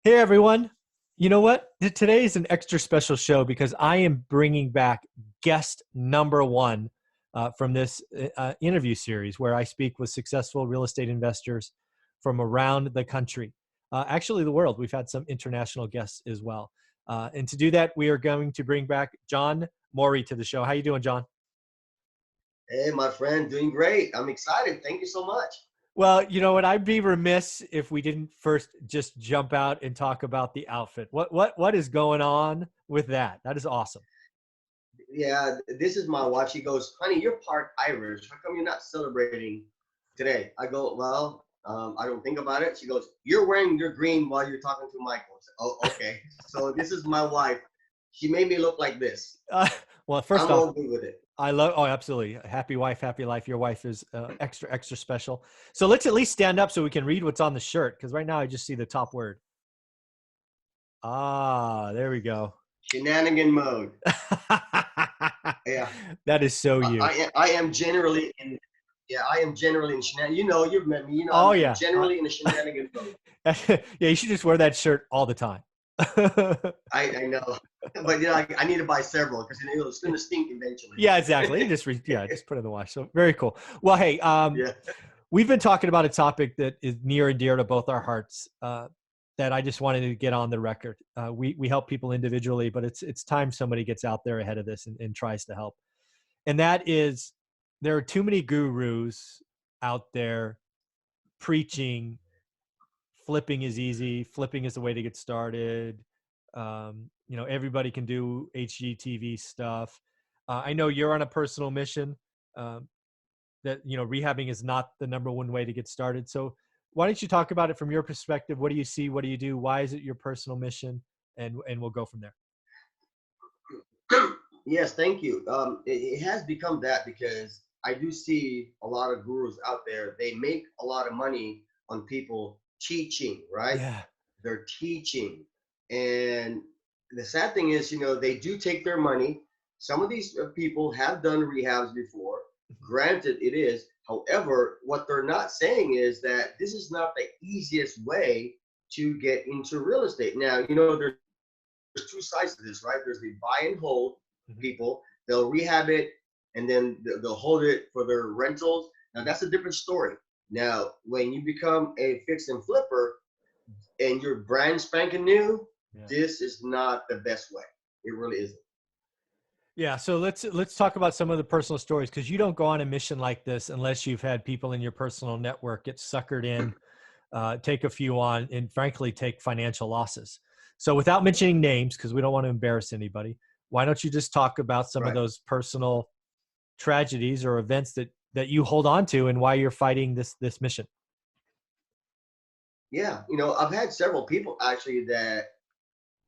Hey everyone. You know what? Today is an extra special show because I am bringing back guest number one from this interview series where I speak with successful real estate investors from around the country. Actually, the world. We've had some international guests as well. And to do that, we are going to bring back John Morey to the show. How you doing, John? Hey, my friend, doing great. I'm excited. Thank you so much. Well, you know what? I'd be remiss if we didn't first just jump out and talk about the outfit. What is going on with that? That is awesome. Yeah, this is my wife. She goes, honey, you're part Irish. How come you're not celebrating today? I go, well, I don't think about it. She goes, you're wearing your green while you're talking to Michael. I said, oh, okay. So this is my wife. She made me look like this. Uh, well, first I'm off, all good with it. I love. Oh, absolutely. Happy wife, happy life. Your wife is extra special. So let's at least stand up so we can read what's on the shirt because right now I just see the top word. Ah, there we go. Shenanigan mode. Yeah, That is so you. I am generally in. Yeah, I am generally in shenanigans. You know, you've met me. You know, Oh I'm yeah. generally in a shenanigan mode. Yeah, you should just wear that shirt all the time. I know, but I need to buy several because it's going to stink eventually. Yeah, exactly. You just just put it in the wash. So very cool. Well, hey, Yeah, we've been talking about a topic that is near and dear to both our hearts. That I just wanted to get on the record. We help people individually, but it's time somebody gets out there ahead of this and tries to help. And that is, there are too many gurus out there preaching flipping is easy, flipping is the way to get started. Everybody can do HGTV stuff. I know you're on a personal mission um, that, rehabbing is not the number one way to get started. So why don't you talk about it from your perspective? What do you see? What do you do? Why is it your personal mission? And we'll go from there. yes, thank you. It has become that because I do see a lot of gurus out there. They make a lot of money on people teaching, right? Yeah. They're teaching, and the sad thing is, they do take their money. Some of these people have done rehabs before. Granted, it is. However, what they're not saying is that this is not the easiest way to get into real estate. Now, there's two sides to this, right? There's the buy and hold Mhm. people. They'll rehab it and then they'll hold it for their rentals. Now that's a different story. Now, when you become a fix and flipper and you're brand spanking new, Yeah. this is not the best way. It really isn't. Yeah, so let's talk about some of the personal stories because you don't go on a mission like this unless you've had people in your personal network get suckered in, take a few on, and frankly take financial losses. So without mentioning names, because we don't want to embarrass anybody, why don't you just talk about some of Right. those personal tragedies or events that you hold on to and why you're fighting this mission? Yeah. I've had several people actually that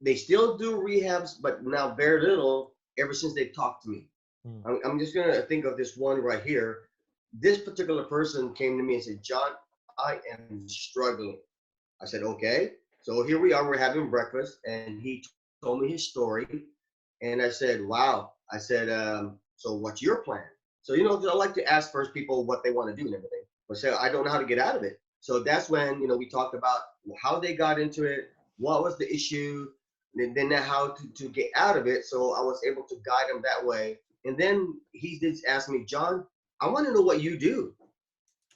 they still do rehabs, but now very little ever since they've talked to me. Hmm. I'm just going to think of this one right here. This particular person came to me and said, John, I am struggling. I said, okay. So here we are, we're having breakfast, and he told me his story. And I said, wow. I said, so what's your plan? So, I like to ask first people what they want to do and everything. But say, I don't know how to get out of it. So that's when, we talked about how they got into it, what was the issue, and then how to get out of it. So I was able to guide them that way. And then he did ask me, John, I want to know what you do.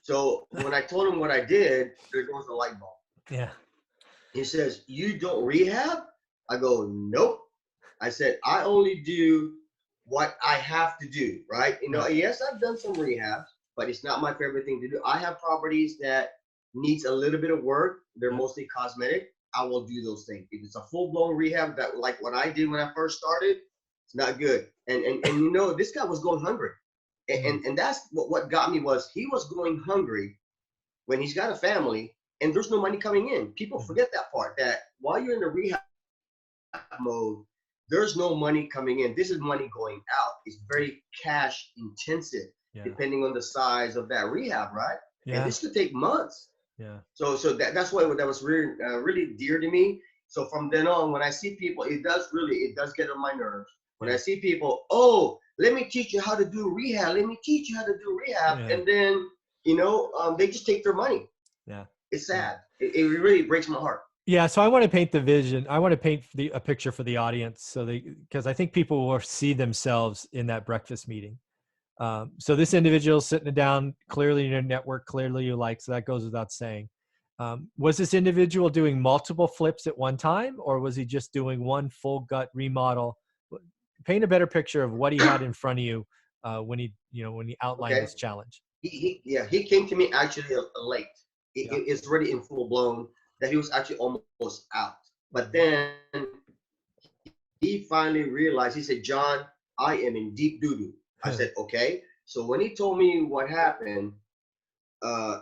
So when I told him what I did, there goes the light bulb. Yeah. He says, you don't rehab? I go, nope. I said, I only do what I have to do, right? Right. Yes, I've done some rehabs, but it's not my favorite thing to do. I have properties that needs a little bit of work. They're Yeah. mostly cosmetic. I will do those things. If it's a full-blown rehab that like what I did when I first started, it's not good. And this guy was going hungry. And, Mm. and, and that's what got me was he was going hungry when he's got a family and there's no money coming in. People Mhm. forget that part, that while you're in the rehab mode, there's no money coming in. This is money going out. It's very cash intensive, Yeah. depending on the size of that rehab, right? And Yeah. this could take months. Yeah. So that's why that was really really dear to me. So from then on, when I see people, it does get on my nerves. When I Yeah. see people, oh, let me teach you how to do rehab. Let me teach you how to do rehab, Yeah. and then they just take their money. Yeah. It's Yeah. sad. It really breaks my heart. Yeah, so I want to paint the vision. I want to paint a picture for the audience, so because I think people will see themselves in that breakfast meeting. So this individual sitting down, clearly in your network, clearly you like, so that goes without saying. Was this individual doing multiple flips at one time, or was he just doing one full gut remodel? Paint a better picture of what he had in front of you when he outlined Okay. this challenge. He came to me actually late. Yeah. It's already in full blown that he was actually almost out. But then he finally realized, he said, John, I am in deep doo doo. I said, okay. So when he told me what happened,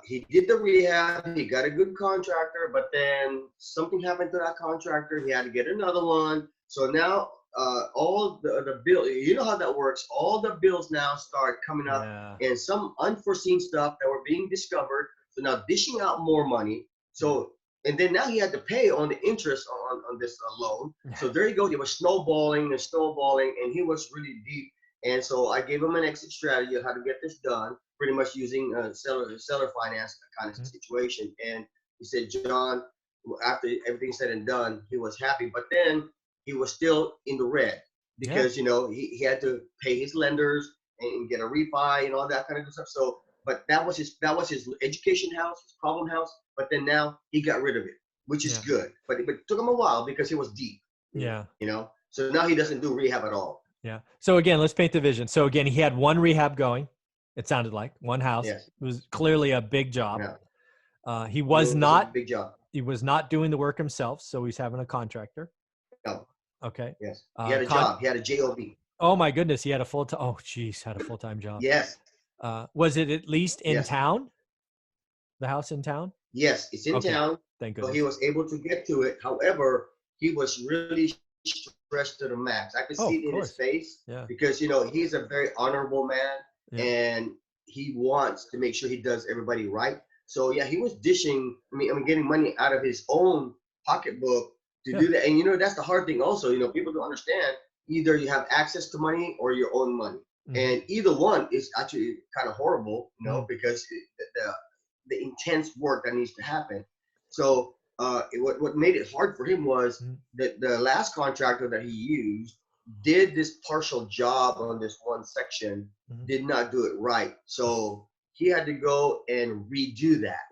he did the rehab. He got a good contractor, but then something happened to that contractor. He had to get another one. So now all the bill, you know how that works. All the bills now start coming up, Yeah. and some unforeseen stuff that were being discovered. So now dishing out more money. So and then now he had to pay on the interest on this loan. So there you go. It was snowballing and snowballing, and he was really deep. And so I gave him an exit strategy of how to get this done, pretty much using seller finance kind of situation. And he said, John, after everything said and done, he was happy, but then he was still in the red Yeah. because he had to pay his lenders and get a refi and all that kind of good stuff. So, but that was his education house, his problem house. But then now he got rid of it, which is good. But it took him a while because he was deep. Yeah. So now he doesn't do rehab at all. Yeah. So again, let's paint the vision. So again, he had one rehab going. It sounded like one house. Yes. It was clearly a big job. Yeah. He was not a big job. He was not doing the work himself, so he's having a contractor. No. Okay. Yes. He had a job. He had a job. Oh my goodness, he had a full-time. Oh geez, had a full-time job. Yes. Was it at least in town? The house in town? Yes, it's in town. Thank goodness. So he was able to get to it. However, he was really stressed to the max. I could see it in his face because he's a very honorable man and he wants to make sure he does everybody right. So yeah, he was dishing. I'm getting money out of his own pocketbook to do that. And that's the hard thing also. People don't understand. Either you have access to money or your own money, and either one is actually kind of horrible. Because the intense work that needs to happen. So what made it hard for him was that the last contractor that he used did this partial job on this one section, did not do it right. So he had to go and redo that.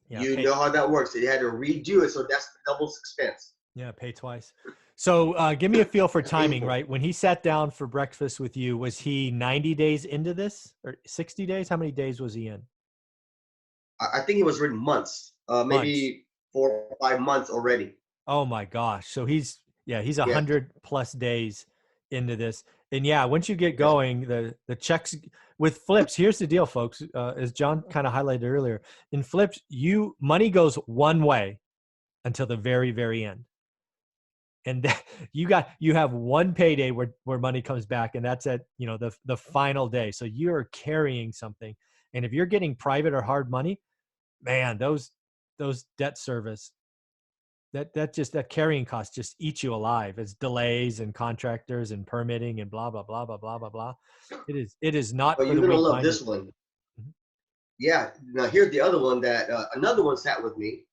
You know how that works. He had to redo it. So that's double expense. Yeah, pay twice. So give me a feel for timing, right? When he sat down for breakfast with you, was he 90 days into this or 60 days? How many days was he in? I think it was written months, maybe 4 or 5 months already. Oh my gosh. So he's 100+ days into this. And once you get going, the checks with flips, here's the deal, folks, as John kind of highlighted earlier, in flips, money goes one way until the very, very end. And you have one payday where money comes back, and that's at the final day. So you're carrying something. And if you're getting private or hard money, man, those debt service, that carrying cost just eats you alive. It's delays and contractors and permitting and blah blah blah blah blah blah blah. It is not. But you're gonna love this one. Yeah. Now here's the other one that another one sat with me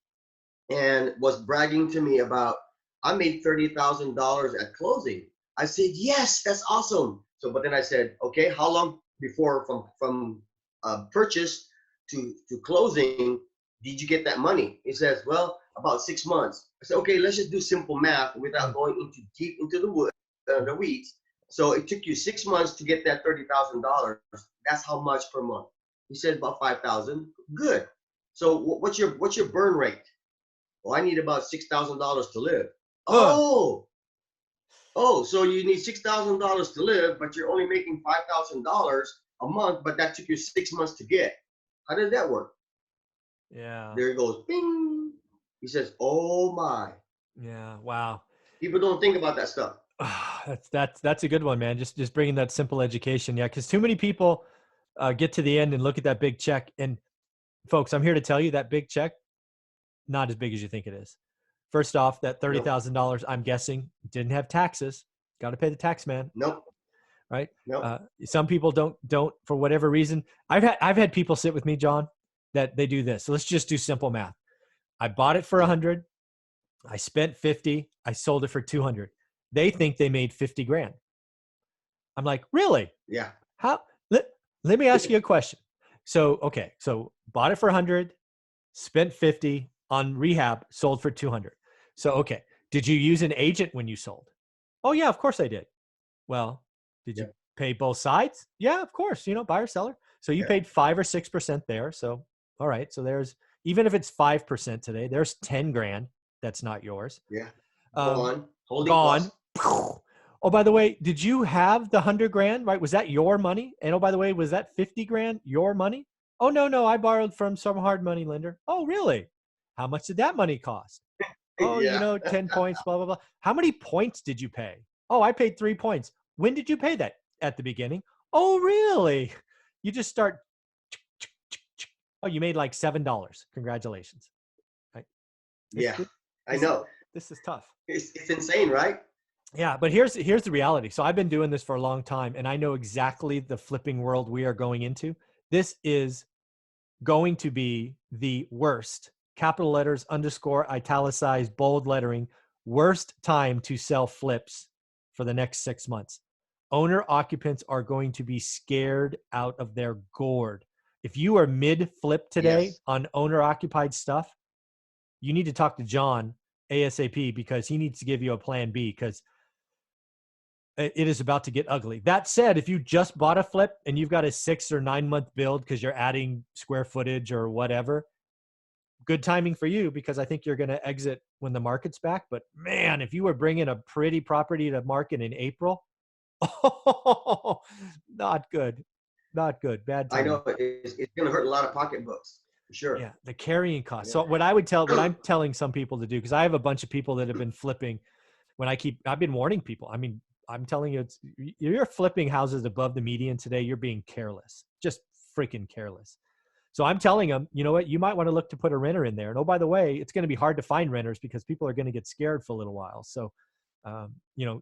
and was bragging to me about. I made $30,000 at closing. I said, yes, that's awesome. So, but then I said, okay, how long before from purchase to closing did you get that money? He says, well, about 6 months. I said, okay, let's just do simple math without going deep into the weeds. So it took you 6 months to get that $30,000. That's how much per month? He said about 5,000. Good. So what's your burn rate? Well, I need about $6,000 to live. Oh, so you need $6,000 to live, but you're only making $5,000 a month, but that took you 6 months to get. How did that work? Yeah. There it goes. Bing. He says, oh my. Yeah. Wow. People don't think about that stuff. That's a good one, man. Just bringing that simple education. Yeah. Cause too many people get to the end and look at that big check. And folks, I'm here to tell you that big check, not as big as you think it is. First off, that $30,000, I'm guessing, didn't have taxes. Got to pay the tax man. Nope. Right. Nope. Some people don't for whatever reason. I've had people sit with me, John, that they do this. So let's just do simple math. I bought it for 100. I spent 50. I sold it for 200. They think they made 50 grand. I'm like, really? Yeah. How? Let me ask you a question. So, okay. So bought it for 100, spent 50 on rehab, sold for 200. So, okay. Did you use an agent when you sold? Oh yeah, of course I did. Well, did Yeah. you pay both sides? Yeah, of course, buyer seller. So you Yeah. paid 5 or 6% there. So, all right. So there's, even if it's 5% today, there's 10 grand. That's not yours. Yeah. Um, Gone. Holding Gone. costs. Oh, by the way, did you have the 100 grand, right? Was that your money? And oh, by the way, was that 50 grand your money? Oh, no, no. I borrowed from some hard money lender. Oh, really? How much did that money cost? Oh, Yeah. 10 points, blah, blah, blah. How many points did you pay? Oh, I paid 3 points. When did you pay that? At the beginning. Oh, really? You just start. Oh, you made like $7. Congratulations. Right? This, Yeah. this, I this is know. this is tough. It's insane, right? Yeah, but here's the reality. So I've been doing this for a long time, and I know exactly the flipping world we are going into. This is going to be the worst, capital letters, underscore, italicized, bold lettering, worst time to sell flips for the next 6 months. Owner occupants are going to be scared out of their gourd. If you are mid flip today Yes. on owner occupied stuff, you need to talk to John ASAP, because he needs to give you a plan B, because it is about to get ugly. That said, if you just bought a flip and you've got a 6 or 9 month build because you're adding square footage or whatever, good timing for you, because I think you're going to exit when the market's back. But man, if you were bringing a pretty property to market in April, oh, not good. Not good. Bad I timing. know it's going to hurt a lot of pocketbooks for sure. Yeah, the carrying cost. Yeah. So what I'm telling some people to do, because I have a bunch of people that have been flipping. I've been warning people. I mean, I'm telling you, you're flipping houses above the median today. You're being careless, just freaking careless. So I'm telling them, you know what, you might want to look to put a renter in there. And oh, by the way, it's going to be hard to find renters because people are going to get scared for a little while. So,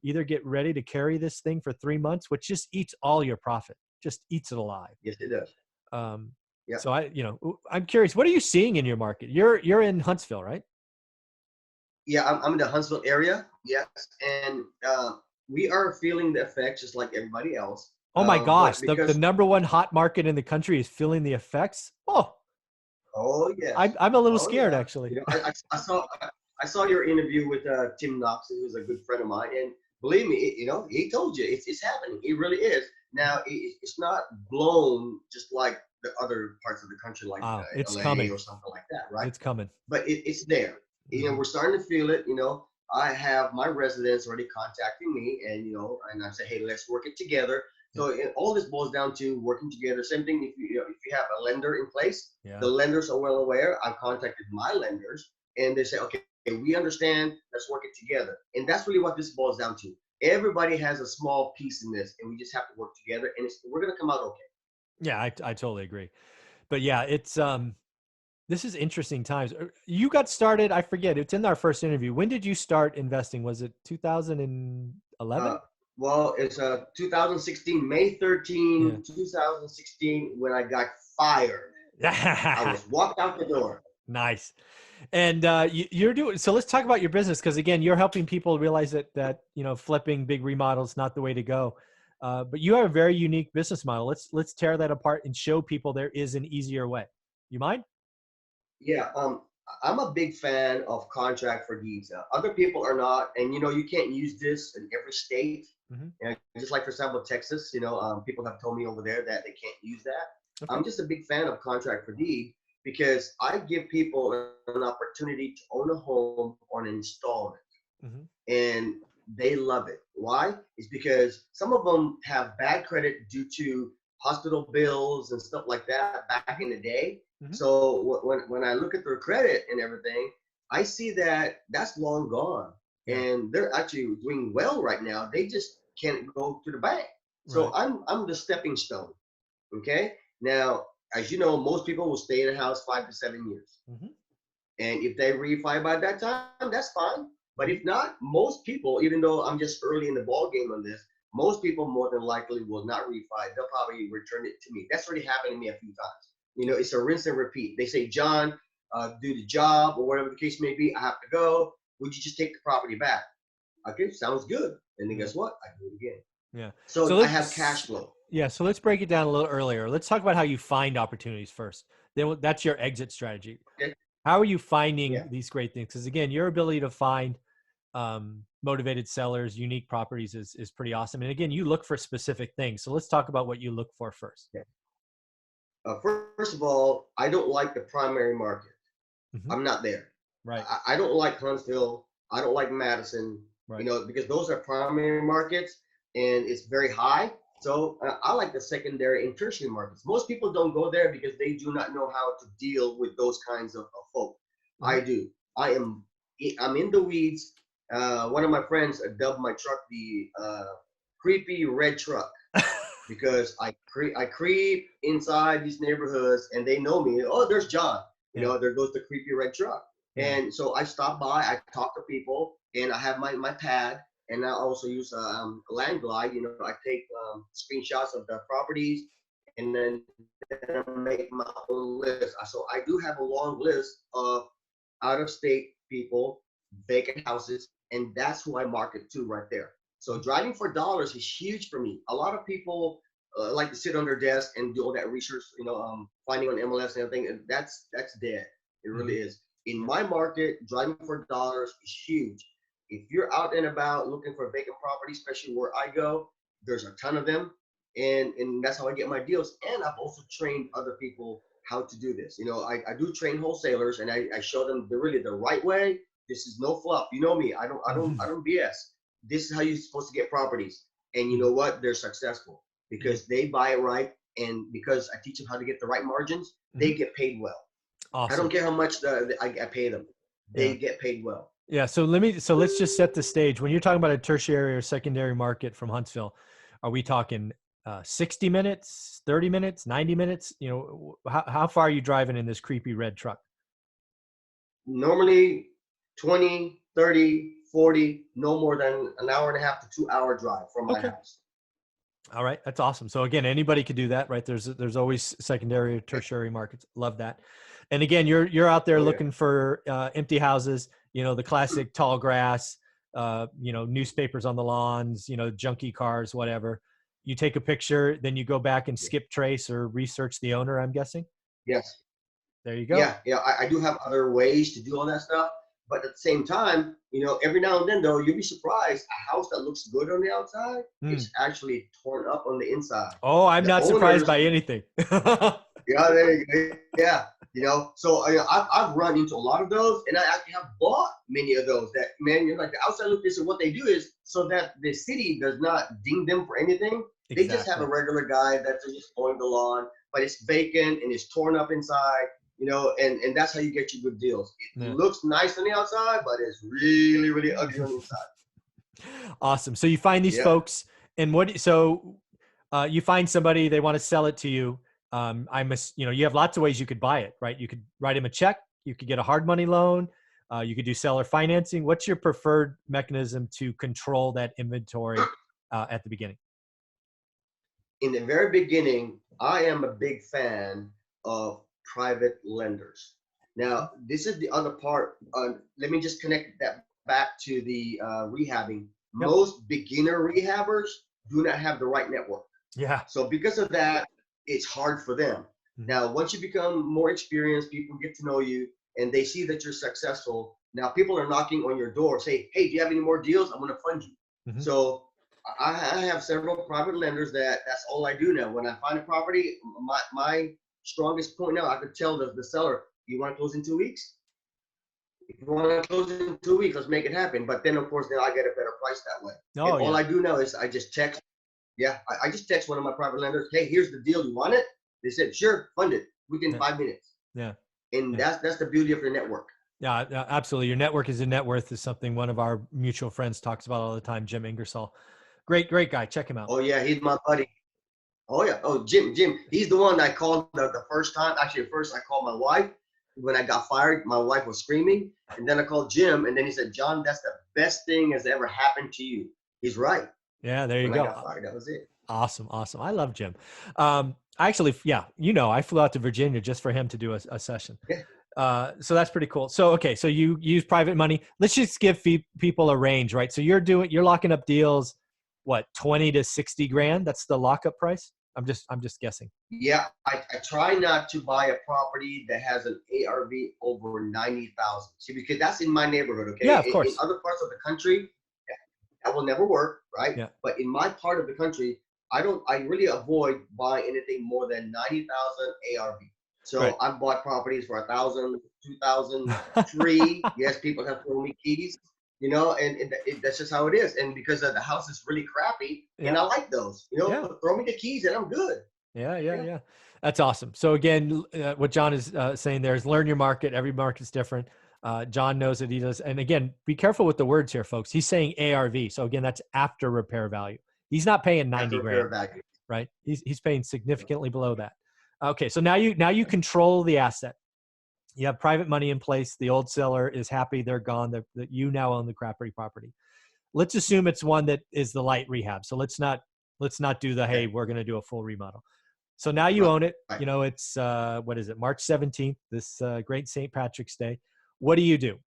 either get ready to carry this thing for 3 months, which just eats all your profit, just eats it alive. Yes, it does. Um, Yeah. so I'm curious, what are you seeing in your market? You're in Huntsville, right? Yeah, I'm in the Huntsville area. Yes, and we are feeling the effects just like everybody else. Oh my But gosh, the because number one hot market in the country is feeling the effects. Oh, oh I'm yes, I'm a little oh scared yeah, actually. I saw your interview with Tim Knox, who's a good friend of mine, and believe me, he told you it's happening. It really is. Now it's not blown just like the other parts of the country, like It's LA coming. or something like that, right? It's coming. But it's there. Mhm. We're starting to feel it. I have my residents already contacting me, and and I say, hey, let's work it together. Yep. So all this boils down to working together. Same thing if you have a lender in place, Yeah. the lenders are well aware. I've contacted my lenders, and they say, okay, we understand. Let's work it together. And that's really what this boils down to. Everybody has a small piece in this, and we just have to work together, and we're gonna come out okay. Yeah, I totally agree. But yeah, it's this is interesting times. You got started, I forget, it's in our first interview. When did you start investing? Was it 2011? Uh, well, it's 2016, May Yeah. 13, 2016, when I got fired. I was walked out the door. Nice. And you're doing, so let's talk about your business, because again, you're helping people realize that flipping big remodels not the way to go. But you have a very unique business model. Let's tear that apart and show people there is an easier way. You mind? Yeah, I'm a big fan of contract for deeds. Other people are not, and you can't use this in every state. Mm-hmm. And just like for example, Texas, people have told me over there that they can't use that. Okay. I'm just a big fan of contract for deed because I give people an opportunity to own a home on installment. Mm-hmm. And they love it. Why? It's because some of them have bad credit due to hospital bills and stuff like that back in the day. Mm-hmm. So when I look at their credit and everything, I see that that's long gone, Yeah. and they're actually doing well right now. They just can't go to the bank. So Right. I'm the stepping stone. Okay. Now, as you know, most people will stay in a house 5 to 7 years. Mm-hmm. And if they refi by that time, that's fine. But Mm-hmm. if not, most people, even though I'm just early in the ball game on this, most people more than likely will not refi. They'll probably return it to me. That's already happened to me a few times. It's a rinse and repeat. They say, John, do the job or whatever the case may be. I have to go. would you just take the property back? Okay, sounds good. And then Yeah. guess what? I do it again. Yeah. So So I have cash let's, flow. yeah. So let's break it down a little earlier. Let's talk about how you find opportunities first. Then that's your exit strategy. Okay. How are you finding Yeah. these great things? Because again, your ability to find motivated sellers, unique properties is pretty awesome. And again, you look for specific things. So let's talk about what you look for first. Yeah. First of all, I don't like the primary market. Mm-hmm. I'm not there. Right. I don't like Huntsville. I don't like Madison, Right. because those are primary markets and it's very high. So I like the secondary and tertiary markets. Most people don't go there because they do not know how to deal with those kinds of folk. Mm-hmm. I do. I'm in the weeds. One of my friends dubbed my truck the creepy red truck because I creep inside these neighborhoods and they know me. Oh, there's John. There goes the creepy red truck. Yeah. And so I stop by, I talk to people, and I have my pad, and I also use land glide. I take screenshots of the properties, and then I make my own list. So I do have a long list of out of state people, vacant houses, and that's who I market to right there. So driving for dollars is huge for me. A lot of people like to sit on their desk and do all that research, finding on MLS and everything. And that's dead. It really is. In my market, driving for dollars is huge. If you're out and about looking for vacant property, especially where I go, there's a ton of them. And that's how I get my deals. And I've also trained other people how to do this. I do train wholesalers and I show them the right way. This is no fluff. You know me. I don't BS. This is how you're supposed to get properties. And you know what? They're successful because they buy it right. And because I teach them how to get the right margins, they get paid well. Awesome. I don't care how much I pay them. They get paid well. Yeah. So let's just set the stage. When you're talking about a tertiary or secondary market from Huntsville, are we talking 60 minutes, 30 minutes, 90 minutes? How far are you driving in this creepy red truck? Normally 20, 30, 40, no more than an hour and a half to 2 hour drive from my house. All right. That's awesome. So again, anybody could do that, right? There's always secondary or tertiary markets. Love that. And again, you're out there looking for empty houses, the classic tall grass, newspapers on the lawns, junky cars, whatever. You take a picture, then you go back and skip trace or research the owner, I'm guessing. Yes. There you go. Yeah. I do have other ways to do all that stuff. But at the same time, every now and then, though, you'll be surprised. A house that looks good on the outside is actually torn up on the inside. Oh, I'm not surprised by anything. Yeah. So I've run into a lot of those, and I actually have bought many of those. That the outside look. This is what they do is so that the city does not ding them for anything. Exactly. They just have a regular guy that's just mowing the lawn, but it's vacant and it's torn up inside. And that's how you get your good deals. It looks nice on the outside, but it's really, really ugly on the inside. Awesome. So you find these folks, and you find somebody, they want to sell it to you. You have lots of ways you could buy it, right? You could write them a check. You could get a hard money loan. You could do seller financing. What's your preferred mechanism to control that inventory at the beginning? In the very beginning, I am a big fan of private lenders. Now, this is the other part. Let me just connect that back to the rehabbing. Yep. Most beginner rehabbers do not have the right network. Yeah. So because of that, it's hard for them. Now, once you become more experienced, people get to know you and they see that you're successful. Now, people are knocking on your door, say, hey, do you have any more deals? I'm going to fund you. So I have several private lenders that's all I do now. When I find a property, my strongest point now, I could tell the seller, you want to close in 2 weeks? If you want to close in 2 weeks, let's make it happen. But then, of course, I get a better price that way. All I do now is I just text. Yeah, I just text one of my private lenders, hey, here's the deal. You want it? They said, sure, fund it within 5 minutes. Yeah. And that's the beauty of the network. Yeah, absolutely. Your network is a net worth is something one of our mutual friends talks about all the time, Jim Ingersoll. Great guy. Check him out. Oh, yeah, he's my buddy. Oh, yeah. Oh, Jim. He's the one I called the first time. Actually, first I called my wife. When I got fired, my wife was screaming. And then I called Jim. And then he said, John, that's the best thing that's ever happened to you. He's right. Yeah, there you go. I got fired, that was it. Awesome. I love Jim. Actually, I flew out to Virginia just for him to do a session. Yeah. So that's pretty cool. So, okay. So you use private money. Let's just give people a range, right? So you're locking up deals, what, 20 to 60 grand? That's the lockup price. I'm just guessing. Yeah, I try not to buy a property that has an ARV over 90,000. See, because that's in my neighborhood, okay? Yeah, of In course. other parts of the country, that will never work, right? Yeah. But in my part of the country, I really avoid buying anything more than 90,000 ARV. Right. So I've bought properties for 1,000, 2,000, free. Yes, people have thrown me keys, that's just how it is. And because the house is really crappy, and Yeah. I like those, Yeah. throw me the keys and I'm good. Yeah. Yeah. Yeah. Yeah. That's awesome. So again, what John is saying there is learn your market. Every market's different. John knows that he does. And again, be careful with the words here, folks. He's saying ARV. So again, that's after repair value. He's not paying 90 After repair grand, value. right? He's paying significantly below that. Okay. So now you control the asset. You have private money in place. The old seller is happy. They're gone. That you now own the crappy property. Let's assume it's one that is the light rehab. So let's not do the, hey, Okay. we're going to do a full remodel. So now you Right. own it. Right. It's what is it, March 17th, this great St. Patrick's Day. What do? Do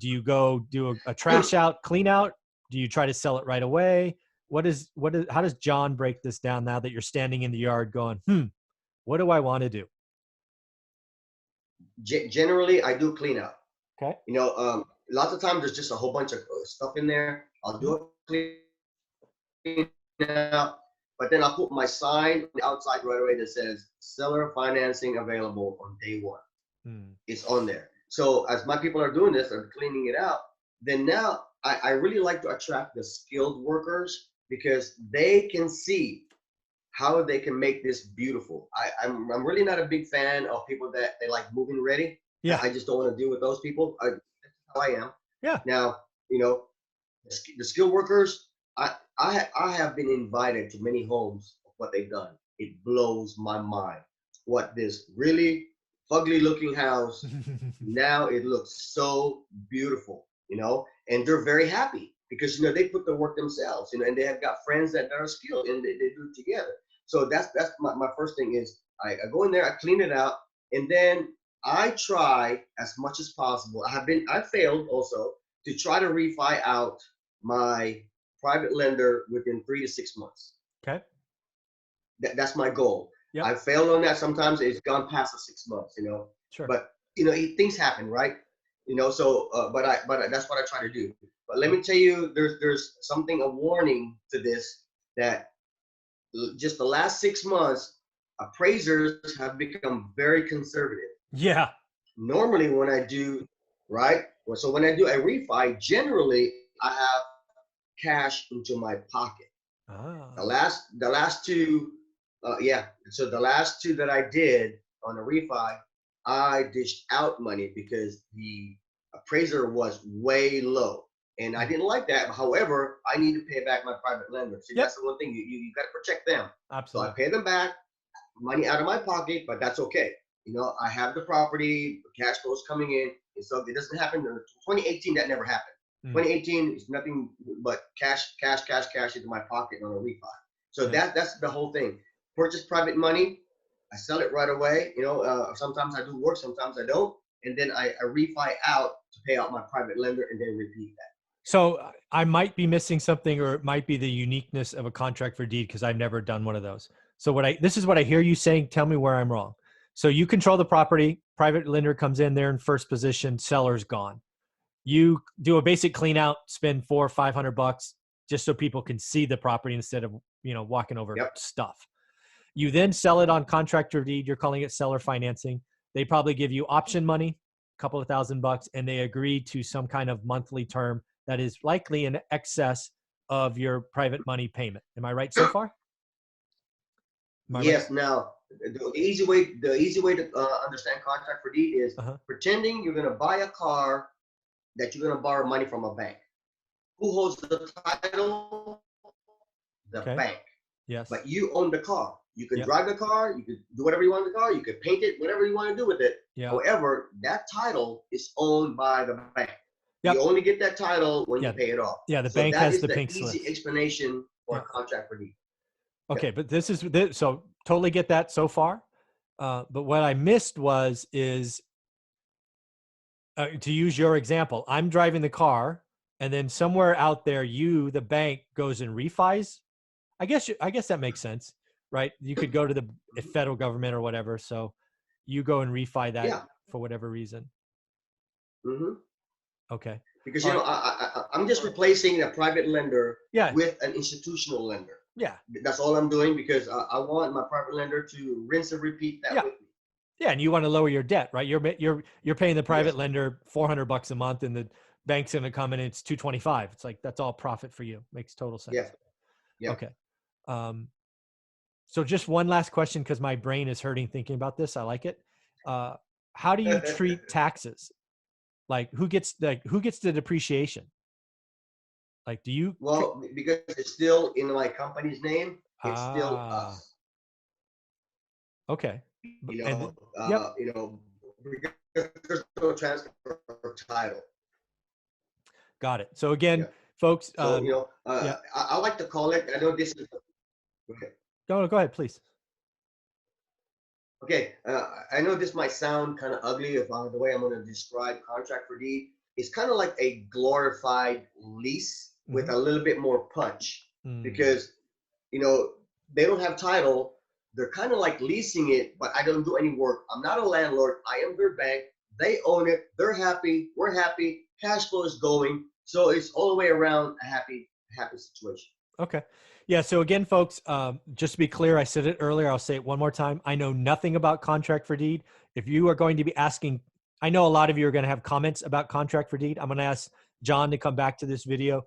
you go do a trash out, clean out? Do you try to sell it right away? How does John break this down now that you're standing in the yard going, what do I want to do? Generally, I do clean out. Okay. Lots of times there's just a whole bunch of stuff in there. I'll do a clean out, but then I'll put my sign outside right away that says seller financing available on day one. Hmm. It's on there. So as my people are doing this, they're cleaning it out. Then now I really like to attract the skilled workers because they can see how they can make this beautiful. I'm really not a big fan of people that they like moving ready. Yeah. I just don't want to deal with those people. That's how I am. Yeah. Now, the skilled workers, I have been invited to many homes of what they've done. It blows my mind. What this really fugly looking house, now it looks so beautiful, and they're very happy because they put the work themselves, and they have got friends that are skilled and they do it together. So that's my first thing is I go in there, I clean it out, and then I try as much as possible. I failed also to try to refi out my private lender within 3 to 6 months. Okay. That's my goal. Yep. I failed on that. Sometimes it's gone past the 6 months, Sure. but things happen, right? So but that's what I try to do. But let me tell you, there's a warning to this, that just the last 6 months, appraisers have become very conservative. Yeah. Normally when I do, right? So when I do a refi, generally I have cash into my pocket. Ah. The last two, yeah. So the last two that I did on a refi, I dished out money because the appraiser was way low, and I didn't like that. However, I need to pay back my private lender. See, Yep. that's the one thing you got to protect them. Absolutely. So I pay them back, money out of my pocket, but that's okay. I have the property, cash flows coming in, and so it doesn't happen. In 2018, that never happened. 2018 is nothing but cash into my pocket on a refi. So that's the whole thing. Purchase private money, I sell it right away. Sometimes I do work, sometimes I don't, and then I refi out to pay out my private lender, and then repeat that. So I might be missing something, or it might be the uniqueness of a contract for deed because I've never done one of those. So this is what I hear you saying. Tell me where I'm wrong. So you control the property, private lender comes in there in first position, seller's gone. You do a basic clean out, spend $400 or $500 just so people can see the property instead of, walking over stuff. You then sell it on contract or deed. You're calling it seller financing. They probably give you option money, a couple of $1,000, and they agree to some kind of monthly term that is likely in excess of your private money payment. Am I right so far? Yes. Right? Now, the easy way to understand contract for deed is pretending you're going to buy a car that you're going to borrow money from a bank. Who holds the title? The bank. Yes. But you own the car. You can drive the car. You could do whatever you want with the car. You could paint it, whatever you want to do with it. However, that title is owned by the bank. You only get that title when you pay it off. Yeah, the bank has the pink slip. Easy explanation for a contract for deed. Okay, but so totally get that so far. But what I missed is to use your example, I'm driving the car, and then somewhere out there, the bank, goes and refis. I guess that makes sense, right? You could go to the Mhm. federal government or whatever. So you go and refi that Yeah. for whatever reason. Hmm. Okay. Because All right. I'm just replacing a private lender Yeah. with an institutional lender. Yeah. That's all I'm doing because I want my private lender to rinse and repeat that Yeah. with me. Yeah. And you want to lower your debt, right? You're paying the private Yes. lender $400 a month, and the bank's going to come in, and it's 225. It's like, that's all profit for you. Makes total Yeah. sense. Yeah. Okay. Um, so just one last question, because my brain is hurting thinking about this. I like it. Uh, how do you treat taxes? Like, who gets the depreciation? Like, do you Well, because it's still in my company's name, it's still ah, us. okay. You And know, yep, because there's no transfer of title. got it. So again, Yeah. folks, So yeah, I like to call it. I know this is okay. go ahead, please. Okay, I know this might sound kind of ugly if the way I'm going to describe contract for deed. It's kind of like a glorified lease with Mm-hmm. a little bit more punch Mm, because you know they don't have title. They're kind of like leasing it, but I don't do any work. I'm not a landlord. I am their bank. They own it. They're happy. We're happy. Cash flow is going. So it's all the way around a happy situation. okay. Yeah. So again, folks, just to be clear, I said it earlier. I'll say it one more time. I know nothing about contract for deed. If you are going to be asking, I know a lot of you are going to have comments about contract for deed. I'm going to ask John to come back to this video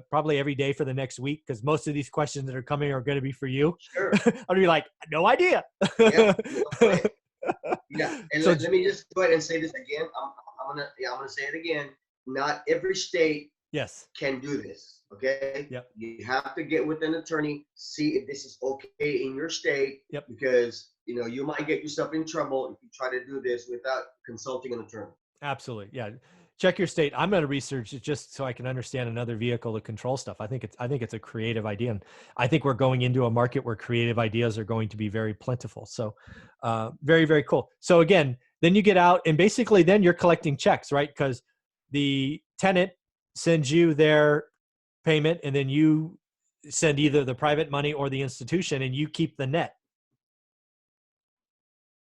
probably every day for the next week, because most of these questions that are coming are going to be for you. Sure. I'll be like, no idea. Yeah. Okay. Yeah, and So let me just go ahead and say this again. I'm gonna say it again. Not every state yes. can do this. Okay, Yep. you have to get with an attorney, see if this is okay in your state, Yep. because you might get yourself in trouble if you try to do this without consulting an attorney. Absolutely. Yeah. Check your state. I'm going to research it just so I can understand another vehicle to control stuff. I think it's a creative idea. And I think we're going into a market where creative ideas are going to be very plentiful. So very, very cool. So again, then you get out and basically then you're collecting checks, right? Because the tenant sends you their payment, and then you send either the private money or the institution, and you keep the net.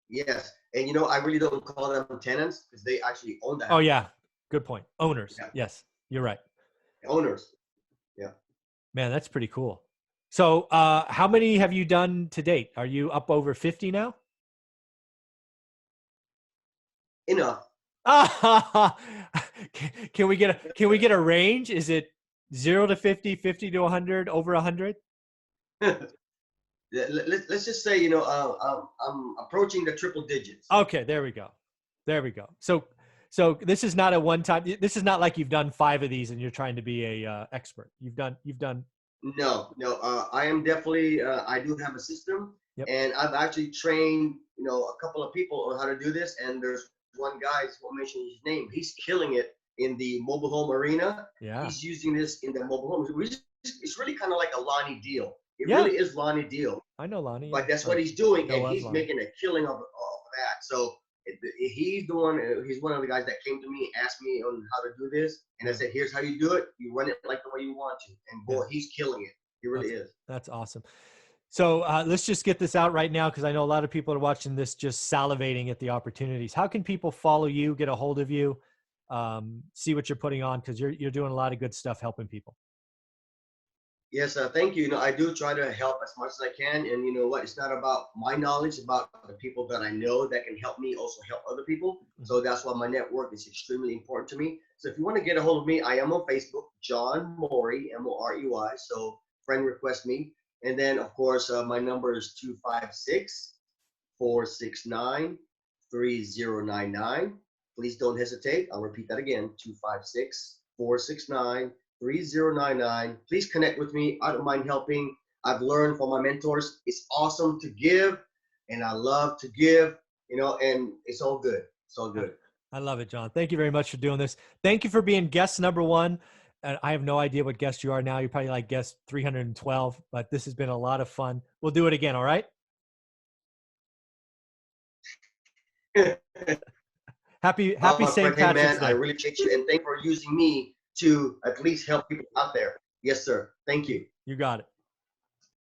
Yes, and I really don't call them tenants because they actually own the Oh house. yeah. Good point. Owners. Yeah, Yes, you're right. owners. Yeah. Man, that's pretty cool. So, how many have you done to date? Are you up over 50 now? Enough. Can we get a range? Is it 0 to 50, 50 to 100, over 100? Let's just say I'm approaching the triple digits. Okay, there we go. There we go. So this is not a one time. This is not like you've done 5 of these and you're trying to be a expert. You've done. No. I am definitely. I do have a system, Yep. and I've actually trained a couple of people on how to do this. And there's one guy, I won't mention his name. He's killing it in the mobile home arena. Yeah. He's using this in the mobile homes. It's really kind of like a Lonnie deal. It Yeah. really is Lonnie deal. I know Lonnie. But Yeah. that's Or what he's doing, and Noah he's Lonnie. making a killing of that. So he's the one. He's one of the guys that came to me, asked me on how to do this, and I said, "Here's how you do it. You run it like the way you want to." And boy, he's killing it. He really is. That's awesome. So let's just get this out right now, because I know a lot of people are watching this just salivating at the opportunities. How can people follow you, get a hold of you, see what you're putting on? Because you're doing a lot of good stuff helping people. Yes, thank you. I do try to help as much as I can, and you know what? It's not about my knowledge; it's about the people that I know that can help me also help other people. So that's why my network is extremely important to me. So if you want to get a hold of me, I am on Facebook, John Morey, Morey. So friend request me, and then of course my number is 256-469-3099. Please don't hesitate. I'll repeat that again: 256-469-3099. Please connect with me. I don't mind helping. I've learned from my mentors. It's awesome to give, and I love to give, and it's all good. It's all good. I love it, John. Thank you very much for doing this. Thank you for being guest number 1. And I have no idea what guest you are now. You're probably like guest 312, but this has been a lot of fun. We'll do it again. All right. Happy My St. friend, hey Patrick's man, I Day. really appreciate you, and thank you for using me to at least help people out there. Yes, sir. Thank you. You got it.